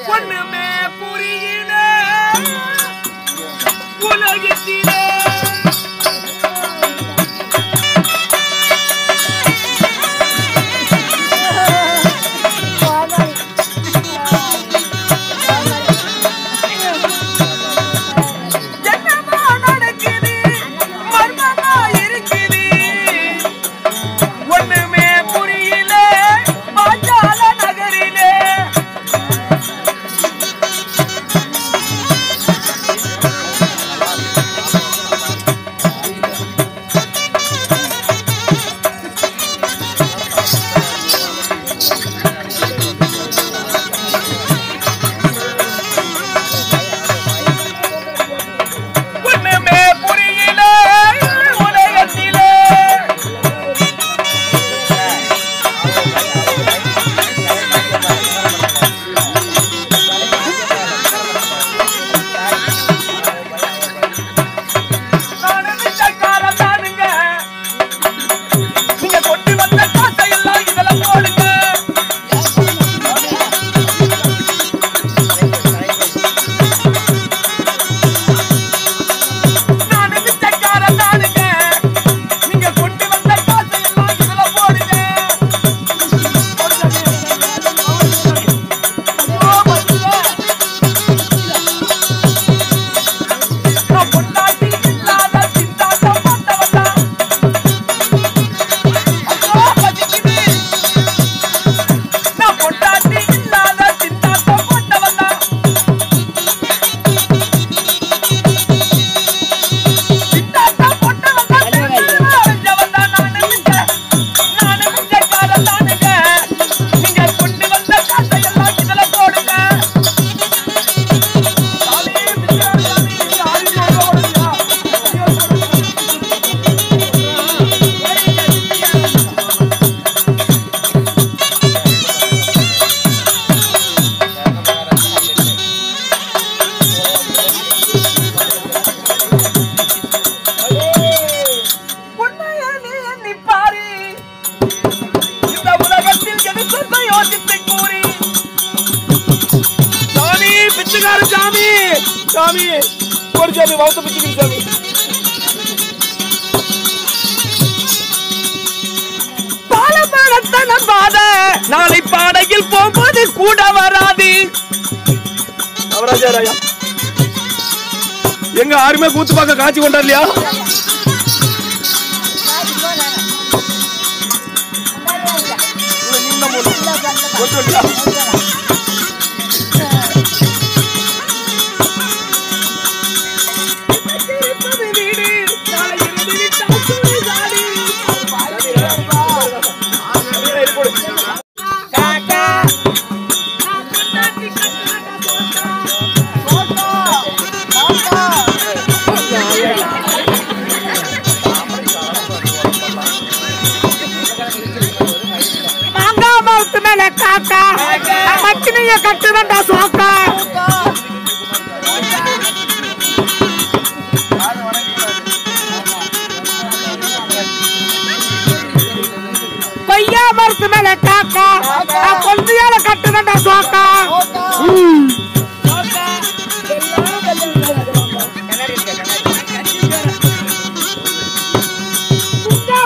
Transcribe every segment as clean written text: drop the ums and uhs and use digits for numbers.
ஒண்ணுமே புரியல உலகத்திலே சாமி ஒரு சாமி வளர்த்து பிடிச்சிக்கிட்டு சாமி பாலமரத்தனம் பாத நாளை பாடையில் போகும்போது கூட வராது அவராஜாராயா எங்க யாருமே கூத்து பார்க்க காட்சி கொண்டா இல்லையா கட்டுறா சோக்கா பையா மரத்து மேல காக்கா கொல்லியால கட்டுறா சோக்கா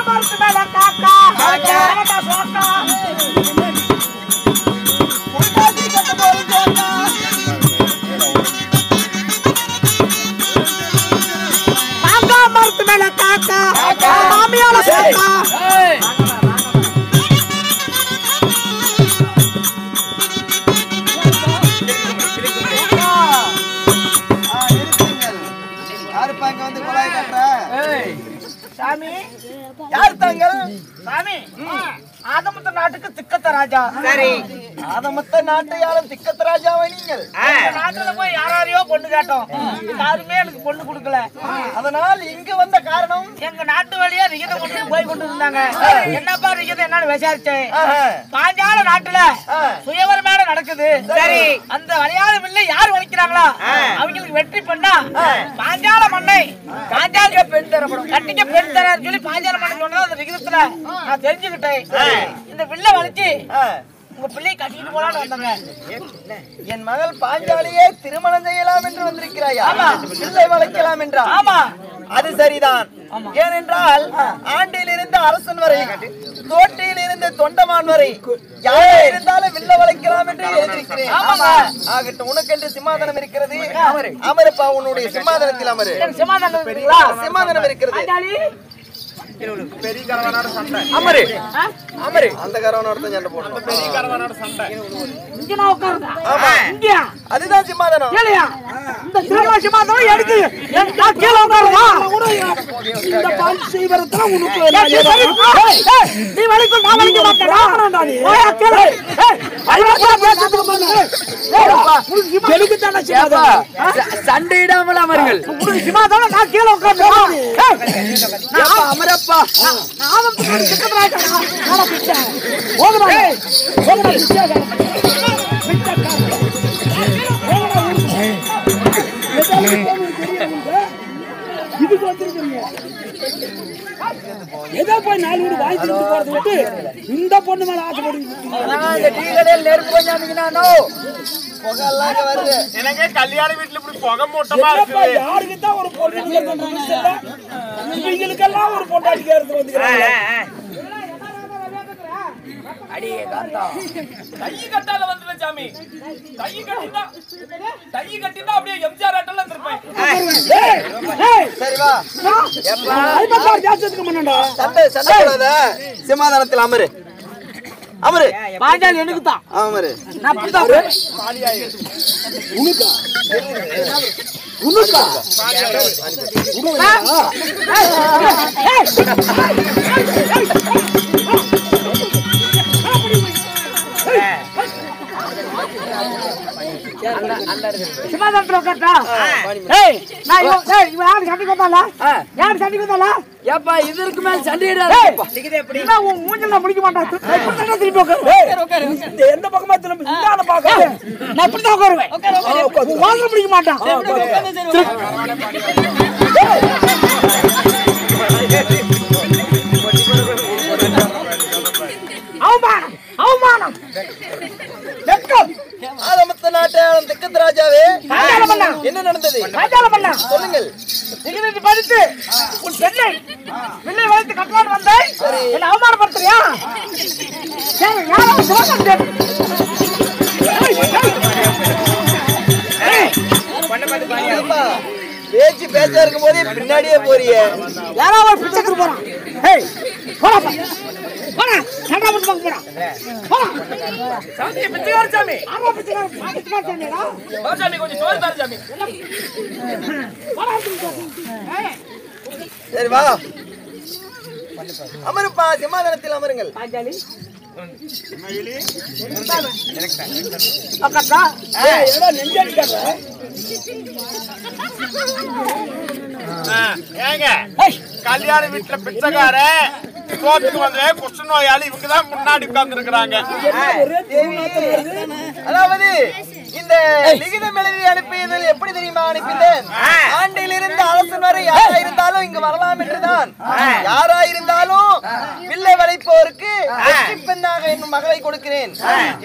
மரத்து மேல காக்கா சோக்கா மரத்து மேல காக்கா மாமியால சோக்கா சாமி யார் தாங்கள் சாமி ஆதமத்த நாட்டுக்கு திக்கத்த ராஜா சரி ஆதமத்த நாட்டு யாரும் திக்கத்த ராஜாவை நீங்கள் நாட்டுல போய் யாரையோ பொண்ணு கேட்டோம் யாருமே எனக்கு பொண்ணு கொடுக்கல அதனால் இங்க வந்த காரணம் எங்க நாட்டு வழியா ரிகத கொண்டு போய் கொண்டு இருந்தாங்க என்னப்பா ரிகத என்னன்னு விசாரிச்சேன் பாஞ்சால நாட்டுல சுயவரமான நடக்குது சரி அந்த வளையாத வில்லை யார் வளைக்கிறாங்களா அவங்களுக்கு வெற்றி பண்ணா பாஞ்சால மண்ணை பாஞ்சாலுக்கு பெண் தரப்படும் கட்டிக்க பெண் தரான்னு சொல்லி பாஞ்சால மண்ணை சொன்னதா அந்த ரிகதத்துல நான் தெரிஞ்சுக்கிட்டேன் இந்த வில்ல வளைச்சு உங்க பிள்ளையை கட்டிட்டு போலான்னு வந்தாங்க. என் மகள் பாஞ்சாலியே திருமணம் செய்யலாம் என்று வந்திருக்கிறாயா? பிள்ளை வளர்க்கலாம் என்றா? ஆமா, அது சரிதான். ஏனென்றால் ஆண்டில் இருந்து அரசன் வரை, தோட்டியில் இருந்து தொண்டமான் வரை யாரா இருந்தாலும் வில்ல வளைக்கலாம் என்று எழுதியிருக்கிறேன். ஆகட்டும், உனக்கென்று சிம்மாதனம் இருக்கிறது. அமருப்பா, உன்னுடைய சிம்மாதனத்தில் அமரு. சிம்மாதனம் இருக்கிறது. பெரிய கரவனோட சண்டை. அமரு அமரு. அந்த கரவனோட தான் சண்டை போடணும். பெரிய கரவனோட சண்டை. இங்க நான் உட்காருடா. ஆமா, இங்க. அதுதான் சிம்மாதனம். கேளையா? இந்த சிம்மாதனம் எடுத்து நான் கீழ உட்காருடா. இந்த பால் சீவரத்துல உனக்கு நீ வளைக்கு நான் வளைக்க மாட்டேடா. ஓயா கேளு. ஐயா பேசிட்டு போங்க. எனக்கு தான சிம்மாதனம். சண்டை இடாமல் அமருங்கள். உனக்கு சிம்மாதனம் நான் கீழ உட்காருடா. நான் அமர நானும் சிக்கத்தராஜா நான் பிச்சை போடுமா போடுமா பிச்சை இதுக்கு வச்சிருக்கீங்க. ஏதோ போய் 4 வீடு வாங்கி தின்னு போறது விட்டு இந்த பொண்ணு மேல ஆசைப்படுறீங்க. இந்த டீ கடையில் நெருப்பு கொஞ்சாமீங்கன்னா புகைலாம் வருது. எனக்கு கல்யாண வீட்டுல இப்படி புகை மூட்டமா இருக்கு. யாருக்கு தான் ஒரு பொண்ணு பண்றாங்க? இவங்களுக்கெல்லாம் ஒரு பொண்டாட்டி கேர்த்து வந்துக்கிறாங்க. அடியே காந்தா கை கட்டால வந்துல சாமி. கை கட்டினா அப்படியே எம்ஜிஆர் ஆட்டல இருப்பேன். சரி வா. எப்பா ஐபக்கா ஜாஸ்திக்கு மண்ணடா. சண்டை போடாத. சிம்மாதனத்தில் அமரு. அமரு. பாஞ்சாலி எனக்கு தான். அமரு. நான் புத்தா பாலியாயே. உனக்கா? உனக்கா? சிம்மாதனத்துல உட்கார்ந்தா. ஏய் நான் இவன் யாரு சண்டைக்கு வந்தாளா? யாரு சண்டைக்கு வந்தாளா? ஏப்பா இதற்கு மேல சண்டையிடாதப்பா. நிக்குது எப்படி? நான் உன் மூஞ்சில முடிக்க மாட்டேன். எப்படி திருப்பி உட்காரு. இந்த எந்த பக்கமா திரும்பி இந்தான பாக்க. நான் இப்படி தான் உட்காருவேன். உன் வாங்க முடிக்க மாட்டான். அவமானம் அவமானம். ஆதமத்த நாட்டாளம் திக்கத் ராஜாவே, என்ன நடந்தது? சொல்லுங்கள். நீங்க படித்து உன் பெண்ணை பிள்ளை வளர்த்து கட்டலான்னு வந்தாய், என்ன அவமானப்படுத்துறியா? பேச்சு பேச்சா இருக்கும் போதே பின்னாடியே போறிய. யாராவது பிச்சைக்கு போறான். சரி வா அமருப்பா, சிம்மாதனத்தில் அமருங்கள். கல்யாண வீட்டுல பிச்சைக்கார சோத்துக்கு வந்து குஷ்ட நோயாளி இவங்கதான் முன்னாடி உட்கார்ந்து இருக்கிறாங்க. அதாவது இந்த லிகிதம் எழுதி அனுப்பியதில் எப்படி தெரியுமா அனுப்பினேன்? ஆண்டில் இருந்து அரசன் வரை யாரா இருந்தாலும் இங்கு வரலாம் என்றுதான். யாரா இருந்தாலும் வில்லை வளைப்போருக்கு பெண்ணாக என் மகளை கொடுக்கிறேன்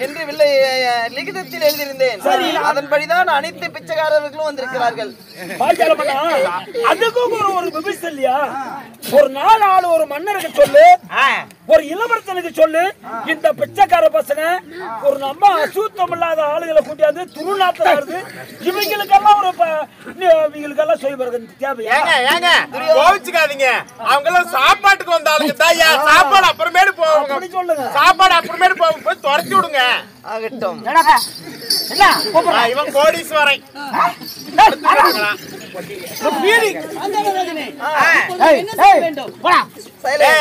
என்று வில்லை லிகிதத்தில் எழுதியிருந்தேன். அதன்படிதான் அனைத்து பிச்சைக்காரர்களும் வந்திருக்கிறார்கள். அதுக்கும் ஒரு விபத்து இல்லையா? ஒரு நாள் ஆளு ஒரு மன்னருக்கு சொல்லு, ஒரு இளவரசனுக்கு சொல்லு, இந்த பிச்சைக்கார பசங்க ஒரு நம்ம அசுத்தம் இல்லாத ஆளுகளை கூட்டியாந்து துருநாத்தம் வருது, இவங்களுக்கெல்லாம் ஒரு இவங்களுக்கெல்லாம் செய்வது தேவையா? கோவிச்சுக்காதீங்க, அவங்க எல்லாம் சாப்பாட்டுக்கு வந்த ஆளுங்க தான். சாப்பாடு அப்புறமேடு போவாங்க, சொல்லுங்க. சாப்பாடு அப்புறமேடு போவாங்க, போய் துரத்தி விடுங்க. ஆகட்டும். இவன் கோடீஸ்வரன்.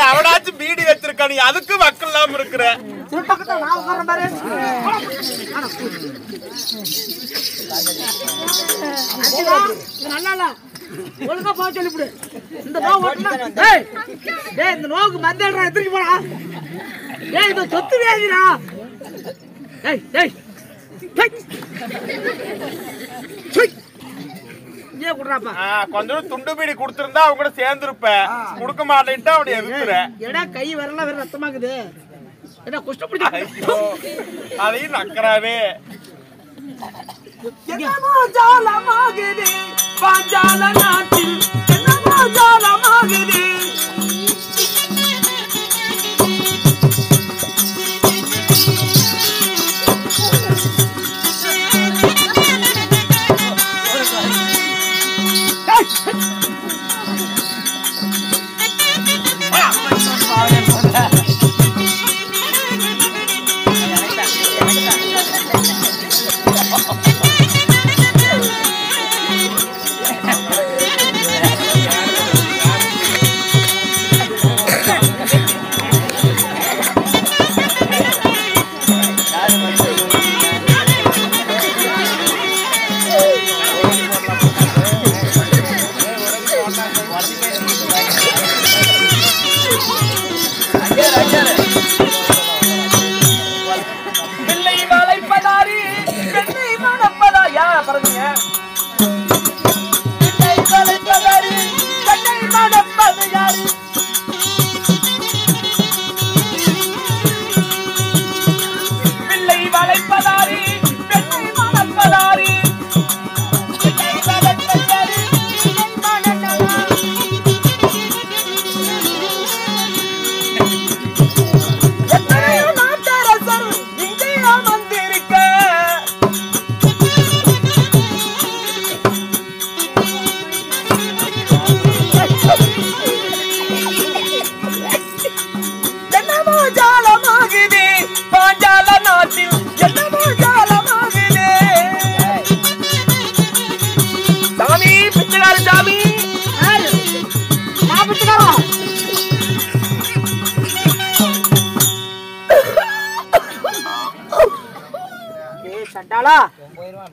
அவனாச்சும் பீடி வச்சிருக்க, நீ அதுக்கு வக்கல் இல்லாம இருக்கிற. ஒழுங்கா போ சொல்லிவிடு. இந்த நோவுக்கு மந்தேடா எத்திரிக்கு போடா. ஏய் இது சொத்து வியாதிடா. ஏய் ஏய் கொஞ்சம் துண்டு பீடி குடுத்திருந்தா அவங்க கூட சேர்ந்து இருப்ப. குடுக்க மாட்டேன்ட்டு அப்படி எதுக்குற? எடா கை வரல வேற ரத்தமாக்குது. என்ன குஷ்டப்படி அதையும் நக்கறாவே என்னமோ ஜாலமாகுது பாஞ்சால நாட்டில் என்னமோ ஜாலமாகுது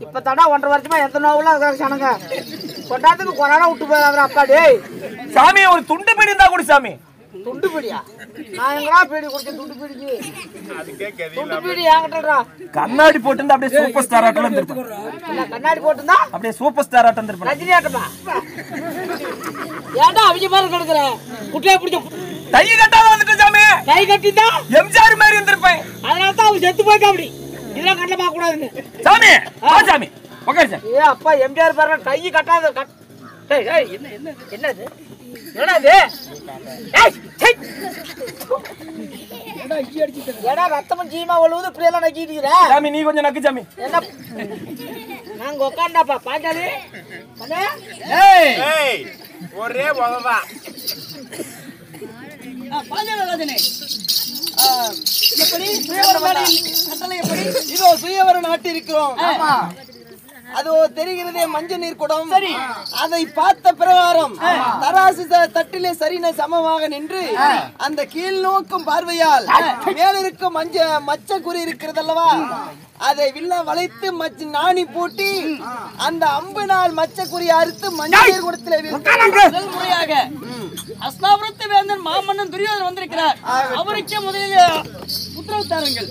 இப்ப தடா 1.5 வருஷமா எந்த நோவுல சனங்க கொண்டாத்துக்கு கொரோனா விட்டு போயிடாத அப்பா டேய் சாமி ஒரு துண்டு பீடி இருந்தா கூட சாமி துண்டு பீடியா நான் எங்கடா பீடி குடிச்சேன் துண்டு பீடிக்கு அதுக்கே கதியில துண்டு பீடி என்கிட்டடா கண்ணாடி போட்டுந்தா அப்படியே சூப்பர் ஸ்டார் ஆட்டம் வந்திருப்பான் இல்ல கண்ணாடி போட்டுந்தா அப்படியே சூப்பர் ஸ்டார் ஆட்டம் வந்திருப்பான் ரஜினி ஆட்டமா ஏன்டா அவிஜி மாதிரி கிடக்குற குட்டையை பிடிச்ச கை கட்டாத வந்துட்டு சாமி கை கட்டிட்டா எம்ஜிஆர் மாதிரி இருந்திருப்பேன் அதனால தான் அவன் செத்து போயிட்டா அப்படி இதெல்லாம் கண்ட பார்க்க கூடாதுன்னு சாமி வா சாமி உட்காரு சாமி ஏ அப்பா எம்ஜிஆர் பாரு கை கட்டாத டேய் டேய் என்னது என்னது ஏய் சை ஏடா ரத்தம் ஜீமா ஒழுவுது இப்படி எல்லாம் நக்கிட்டு இருக்கற சாமி நீ கொஞ்சம் நக்கு சாமி என்ன நாங்க உட்கார்ந்தாப்பா பாஞ்சாலி அண்ணே ஏய் ஒரே வகவா பாஞ்சாலி ராஜனே எப்படி சுயவர கட்டளை எப்படி இதோ சுயவர நாட்டு இருக்கிறோம் ஆமா அதோ தெரிகிறதே மஞ்சள் நீர் குடம் சரி அதை பார்த்த பிரகாரம் தராசு தட்டிலே சரின சமமாக நின்று அந்த கீழ் நோக்கும் பார்வையால் மேலிருக்கும் மச்ச குறி இருக்கிறது அல்லவா அதை வில்ல வளைத்து நாணி பூட்டி அந்த அம்பு நாள் மச்ச குறி அறுத்து மஞ்சள் நீர் குடத்திலே முதல் முறையாக அஸ்தாபுரத்து வேந்தன் மாமன்னன் துரியோதனன் வந்திருக்கிறார் அவருக்கே முதலில் உத்தரவு தாருங்கள்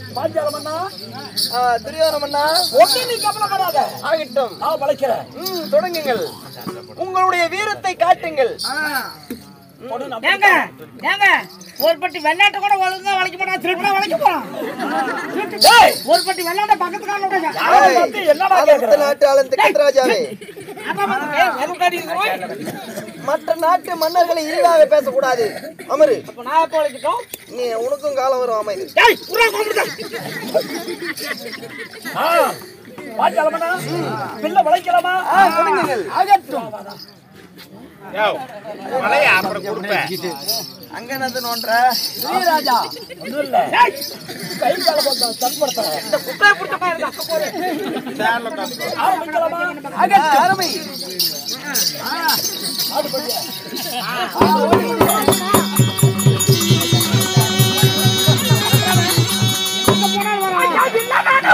துரியோதனமன்னா நீ கவலைப்படாத ஆகட்டும் நான் வளைக்கிறேன் தொடங்குங்கள் உங்களுடைய வீரத்தை காட்டுங்கள் ஒரு பட்டி வெள்ளாட்ட கூட ஒழுங்கா வளைக்க போறா திருப்பி வளைக்க போறான் ஒரு பட்டி வெள்ளாட்ட பக்கத்துக்கு என்னடா கேக்குற நாட்டு ஆளன் திக்கராஜாவே மற்ற நாட்டு மன்னர்களை இழிவாக பேசக்கூடாது அமரு அப்ப நான் எப்ப வளைக்கட்டும் நீ உனக்கும் காலம் வரும் அமைது வளைக்கலாமா அங்க என்னது நோன்ற ராஜா இல்ல கை கால போட்டா தற்படுத்த இந்த குப்பையை புடிச்ச மாதிரி அக்க போறேன் அருமை ஆடு படியா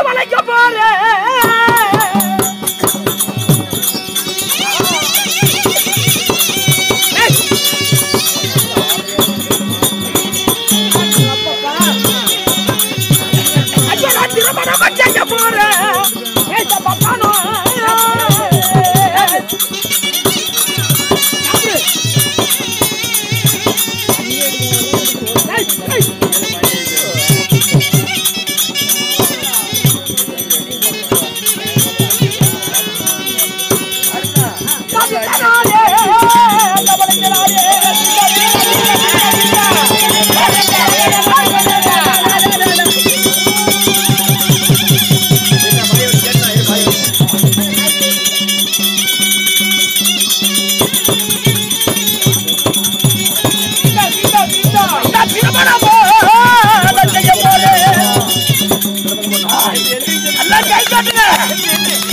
வளைக்க போறேன்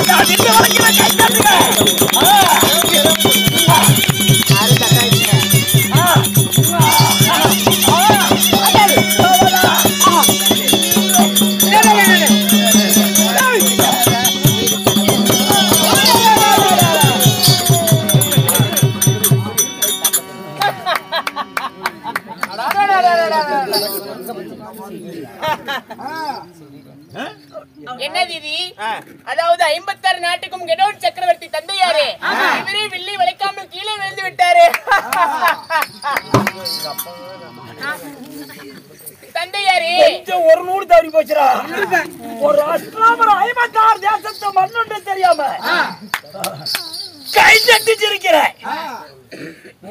நான் வில்ல வளைக்கிற கை தட்டுங்க. என்ன தீதி? அதாவது 56 நாட்டுக்கும் கெடோன் சக்கரவர்த்தி தந்தையாரே இவரே வில்லை வளைக்காமல் கீழே விழுந்து விட்டாரு. தந்தையாரே ஒரு நூறு தவறி போச்சுடா. ஒரு அஸ்லாமர் 56 தேசத்து மண்ணுன்னு தெரியாம கை தட்டிச்சிருக்கிறேன்.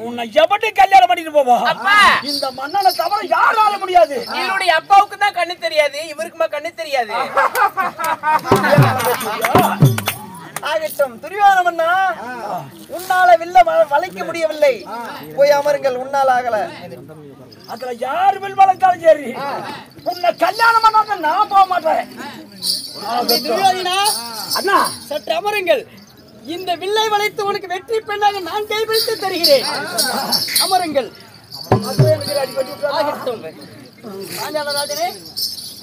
உன்னை எப்படி கல்யாணம் பண்ணிட்டு போவோம்? இந்த மன்னனை தவிர யாரால முடியாது. இவருடைய அப்பாவுக்கு தான் கண்ணு தெரியாது, இவருக்குமா கண்ணு தெரியாது? ஆகட்டும் துரியோதனமன்னா, உன்னால வில்ல வளைக்க முடியவில்லை, போய் அமருங்கள். உன்னால் ஆகல. அதுல யார் வில் வளைத்தாலும் சரி, உன்னை கல்யாணம் பண்ணாத நான் போக மாட்டேன். அண்ணா சற்று அமருங்கள். இந்த வில்லை வளைத்து உனக்கு வெற்றி பெண்ணாக நான் கைபிடித்து தருகிறேன். அமருங்கள்.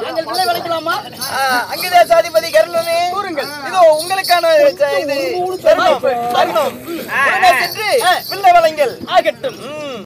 நாங்கள் வில்லை வளைக்கலாமா? அங்கதேசாதிபதி கருணமே கூறுங்கள். இதோ உங்களுக்கான இது தருணம். சென்று வில்லை வளைங்கள். ஆகட்டும்.